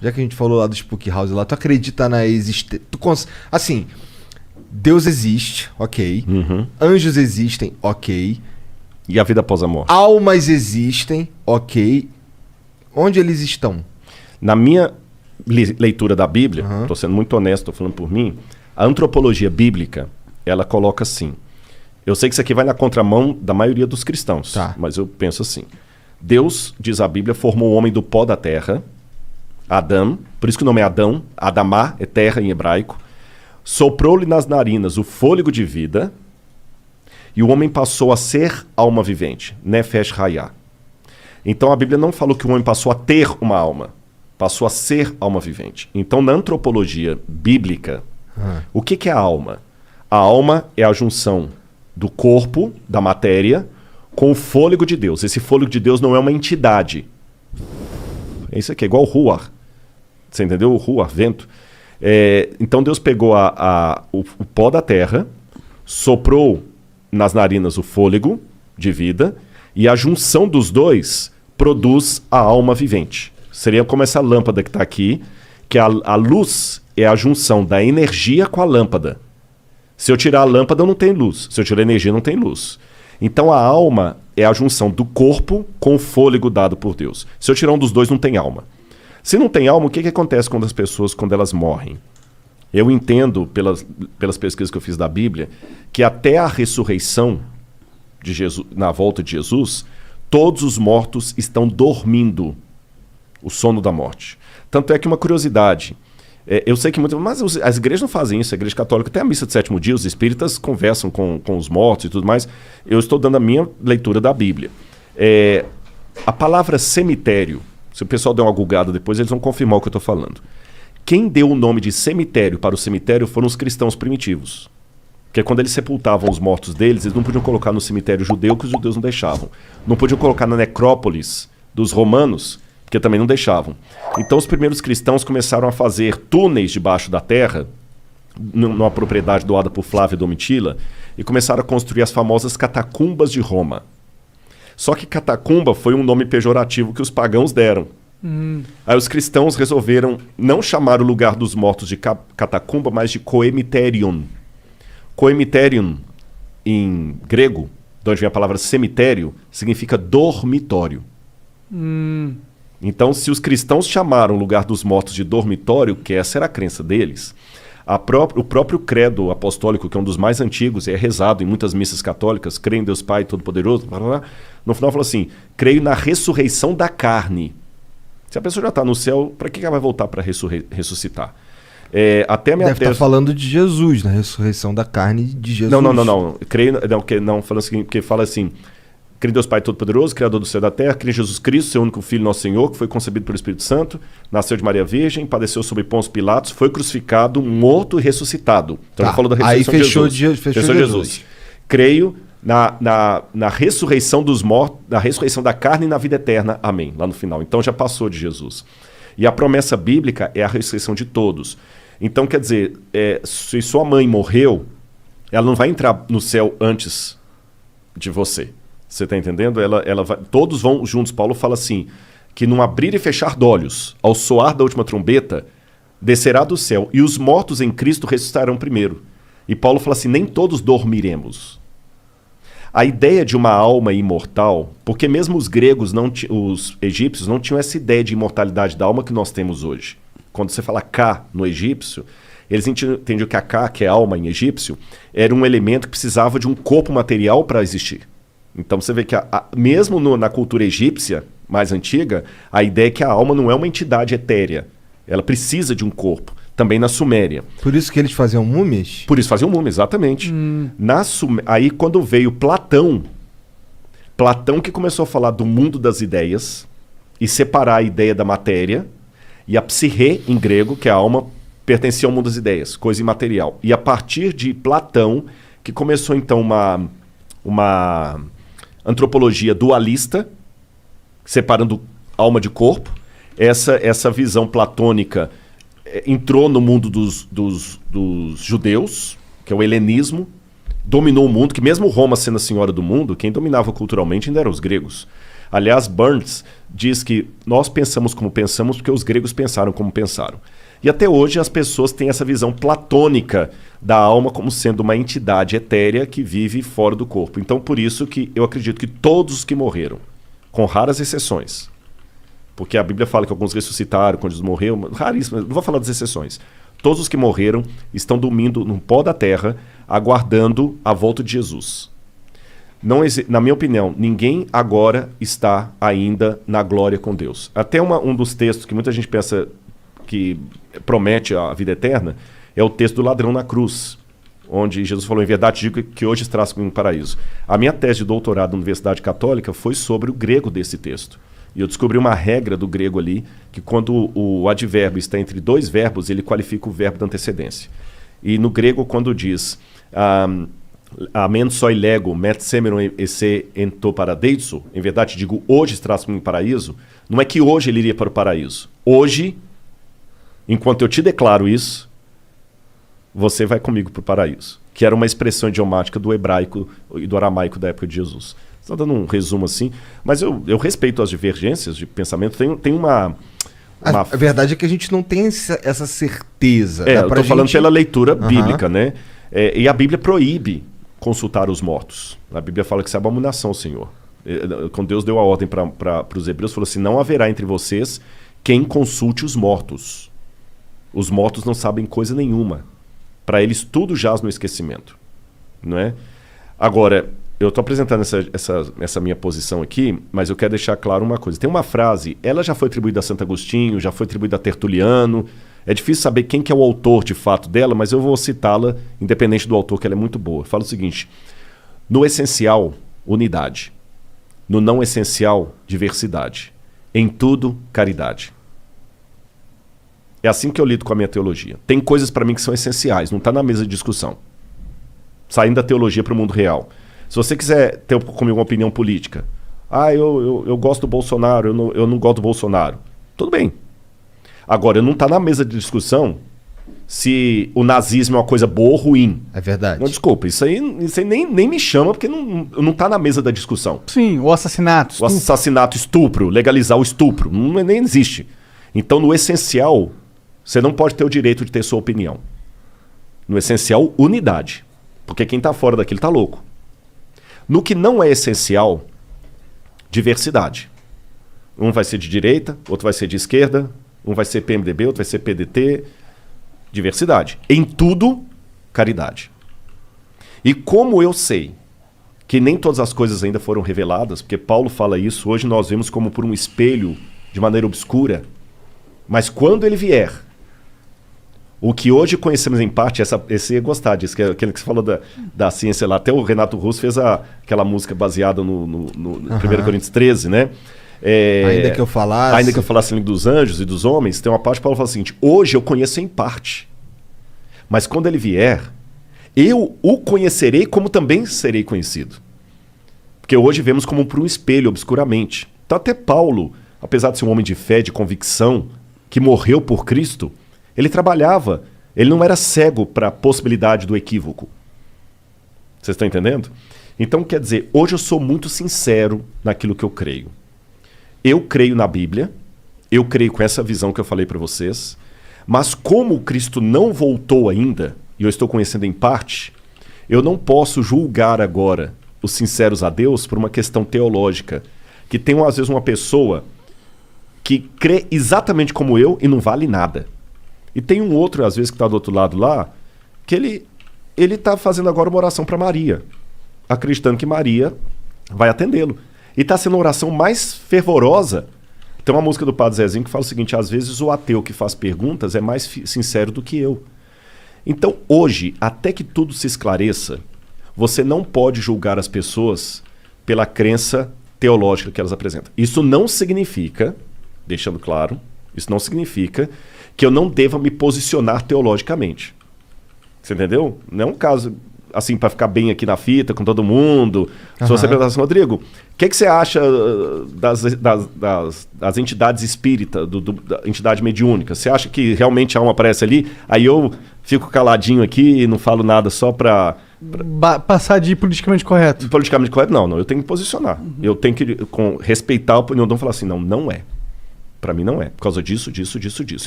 já que a gente falou lá do Spook House lá, tu acredita na existência... Assim, Deus existe, ok. Anjos existem, ok. E a vida após a morte? Almas existem, ok. Onde eles estão? Na minha leitura da Bíblia, estou sendo muito honesto, estou falando por mim, a antropologia bíblica, ela coloca assim. Eu sei que isso aqui vai na contramão da maioria dos cristãos, mas eu penso assim. Deus, diz a Bíblia, formou o homem do pó da terra, Adão, por isso que o nome é Adão, Adamá é terra em hebraico, soprou-lhe nas narinas o fôlego de vida, e o homem passou a ser alma vivente, Nefesh Hayah. Então a Bíblia não falou que o homem passou a ter uma alma, passou a ser alma vivente. Então na antropologia bíblica, o que é a alma? A alma é a junção do corpo, da matéria, com o fôlego de Deus. Esse fôlego de Deus não é uma entidade. Isso aqui é igual o Ruach. Você entendeu? O Ruach, vento. Então Deus pegou o pó da terra, soprou nas narinas o fôlego de vida, e a junção dos dois produz a alma vivente. Seria como essa lâmpada que está aqui, que a luz é a junção da energia com a lâmpada. Se eu tirar a lâmpada, não tem luz. Se eu tirar a energia, não tem luz. Então a alma é a junção do corpo com o fôlego dado por Deus. Se eu tirar um dos dois, não tem alma. Se não tem alma, o que acontece com as pessoas quando elas morrem? Eu entendo, pelas pesquisas que eu fiz da Bíblia, que até a ressurreição de Jesus, na volta de Jesus, todos os mortos estão dormindo o sono da morte. Tanto é que uma curiosidade, eu sei que mas as igrejas não fazem isso, a igreja católica tem a missa de sétimo dia, os espíritas conversam com os mortos e tudo mais. Eu estou dando a minha leitura da Bíblia. A palavra cemitério, se o pessoal der uma googada depois, eles vão confirmar o que eu estou falando. Quem deu o nome de cemitério para o cemitério foram os cristãos primitivos. Porque quando eles sepultavam os mortos deles, eles não podiam colocar no cemitério judeu, que os judeus não deixavam. Não podiam colocar na necrópolis dos romanos, porque também não deixavam. Então os primeiros cristãos começaram a fazer túneis debaixo da terra, numa propriedade doada por Flávio Domitila, e começaram a construir as famosas catacumbas de Roma. Só que catacumba foi um nome pejorativo que os pagãos deram. Aí os cristãos resolveram não chamar o lugar dos mortos de catacumba, mas de coemiterion. Coemiterion, em grego, de onde vem a palavra cemitério, significa dormitório. Então, se os cristãos chamaram o lugar dos mortos de dormitório, que essa era a crença deles, o próprio credo apostólico, que é um dos mais antigos, é rezado em muitas missas católicas, creio em Deus Pai Todo-Poderoso, no final fala assim, creio na ressurreição da carne. Se a pessoa já está no céu, para que ela vai voltar para ressuscitar? Até a minha Deve estar falando de Jesus, na ressurreição da carne de Jesus. Não. Creio, não, falando assim, porque fala assim, creio em Deus Pai Todo-Poderoso, Criador do céu e da terra, creio em Jesus Cristo, seu único Filho, nosso Senhor, que foi concebido pelo Espírito Santo, nasceu de Maria Virgem, padeceu sob Pôncio Pilatos, foi crucificado, morto e ressuscitado. Então ele falou da ressurreição de Jesus. Fechou Jesus. Creio na ressurreição dos mortos, na ressurreição da carne e na vida eterna. Amém. Lá no final. Então já passou de Jesus. E a promessa bíblica é a ressurreição de todos. Então, quer dizer, se sua mãe morreu, ela não vai entrar no céu antes de você. Você está entendendo? Todos vão juntos. Paulo fala assim, que num abrir e fechar de olhos, ao soar da última trombeta, descerá do céu, e os mortos em Cristo ressuscitarão primeiro. E Paulo fala assim, nem todos dormiremos. A ideia de uma alma imortal, porque mesmo os gregos, os egípcios, não tinham essa ideia de imortalidade da alma que nós temos hoje. Quando você fala Ka no egípcio, eles entendiam que a Ka, que é alma em egípcio, era um elemento que precisava de um corpo material para existir. Então você vê que mesmo na cultura egípcia mais antiga, a ideia é que a alma não é uma entidade etérea. Ela precisa de um corpo. Também na Suméria. Por isso que eles faziam múmias? Por isso faziam múmias, exatamente. Aí quando veio Platão que começou a falar do mundo das ideias e separar a ideia da matéria, e a psique, em grego, que é a alma, pertencia ao mundo das ideias, coisa imaterial. E a partir de Platão, que começou então uma antropologia dualista, separando alma de corpo, essa visão platônica entrou no mundo dos judeus, que é o helenismo, dominou o mundo, que mesmo Roma sendo a senhora do mundo, quem dominava culturalmente ainda eram os gregos. Aliás, Burns diz que nós pensamos como pensamos porque os gregos pensaram como pensaram. E até hoje as pessoas têm essa visão platônica da alma como sendo uma entidade etérea que vive fora do corpo. Então, por isso que eu acredito que todos os que morreram, com raras exceções, porque a Bíblia fala que alguns ressuscitaram quando eles morreram, raríssimo, não vou falar das exceções. Todos os que morreram estão dormindo no pó da terra, aguardando a volta de Jesus. Na minha opinião, ninguém agora está ainda na glória com Deus. Até um dos textos que muita gente pensa que promete a vida eterna é o texto do ladrão na cruz, onde Jesus falou, em verdade digo que hoje estarás comigo no paraíso. A minha tese de doutorado na Universidade Católica foi sobre o grego desse texto. E eu descobri uma regra do grego ali, que quando o advérbio está entre dois verbos, ele qualifica o verbo da antecedência. E no grego, quando diz amen soi lego, met semeron esse ento paradeiso, em verdade digo, hoje estarás comigo no paraíso, não é que hoje ele iria para o paraíso. Hoje, enquanto eu te declaro isso, você vai comigo para o paraíso. Que era uma expressão idiomática do hebraico e do aramaico da época de Jesus. Estou dando um resumo assim, mas eu respeito as divergências de pensamento. Tem uma... A verdade é que a gente não tem essa certeza. Eu estou falando pela leitura bíblica, né? E a Bíblia proíbe consultar os mortos. A Bíblia fala que isso é abominação, Senhor. Quando Deus deu a ordem para os hebreus, falou assim, não haverá entre vocês quem consulte os mortos. Os mortos não sabem coisa nenhuma. Para eles tudo jaz no esquecimento. Não é? Agora, eu estou apresentando essa minha posição aqui, mas eu quero deixar claro uma coisa. Tem uma frase, ela já foi atribuída a Santo Agostinho, já foi atribuída a Tertuliano. É difícil saber quem que é o autor de fato dela, mas eu vou citá-la, independente do autor, que ela é muito boa. Fala o seguinte, no essencial, unidade. No não essencial, diversidade. Em tudo, caridade. É assim que eu lido com a minha teologia. Tem coisas para mim que são essenciais, não está na mesa de discussão. Saindo da teologia para o mundo real. Se você quiser ter comigo uma opinião política, eu gosto do Bolsonaro, eu não gosto do Bolsonaro. Tudo bem. Agora, não está na mesa de discussão se o nazismo é uma coisa boa ou ruim. É verdade. Não, desculpa, isso aí nem me chama porque não está na mesa da discussão. Sim, o assassinato. O assassinato, estupro, legalizar o estupro, nem existe. Então, no essencial, você não pode ter o direito de ter sua opinião. No essencial, unidade. Porque quem está fora daquilo está louco. No que não é essencial, diversidade. Um vai ser de direita, outro vai ser de esquerda, um vai ser PMDB, outro vai ser PDT. Diversidade. Em tudo, caridade. E como eu sei que nem todas as coisas ainda foram reveladas, porque Paulo fala isso, hoje nós vemos como por um espelho, de maneira obscura, mas quando ele vier, o que hoje conhecemos em parte, esse ia gostar disso, que é aquele que você falou da ciência lá. Até o Renato Russo fez aquela música baseada no 1 Coríntios 13, né? Ainda que eu falasse dos anjos e dos homens, tem uma parte que Paulo fala o seguinte, hoje eu conheço em parte, mas quando ele vier, eu o conhecerei como também serei conhecido. Porque hoje vemos como por um espelho, obscuramente. Então até Paulo, apesar de ser um homem de fé, de convicção, que morreu por Cristo, ele trabalhava, ele não era cego para a possibilidade do equívoco. Vocês estão entendendo? Então, quer dizer, hoje eu sou muito sincero naquilo que eu creio. Eu creio na Bíblia, eu creio com essa visão que eu falei para vocês, mas como Cristo não voltou ainda, e eu estou conhecendo em parte, eu não posso julgar agora os sinceros a Deus por uma questão teológica, que tem às vezes uma pessoa que crê exatamente como eu e não vale nada. E tem um outro, às vezes, que está do outro lado lá, que ele está fazendo agora uma oração para Maria, acreditando que Maria vai atendê-lo. E está sendo a oração mais fervorosa. Tem uma música do Padre Zezinho que fala o seguinte, às vezes o ateu que faz perguntas é mais sincero do que eu. Então, hoje, até que tudo se esclareça, você não pode julgar as pessoas pela crença teológica que elas apresentam. Isso não significa, deixando claro, isso não significa que eu não deva me posicionar teologicamente. Você entendeu? Não é um caso assim para ficar bem aqui na fita com todo mundo. Se você perguntar assim, Rodrigo, o que você acha das entidades espíritas, da entidade mediúnica? Você acha que realmente há uma aparece ali? Aí eu fico caladinho aqui e não falo nada só para passar de politicamente correto. Politicamente correto, não. Eu tenho que posicionar. Eu tenho que respeitar a opinião do outro e falar assim, não é. Pra mim não é. Por causa disso.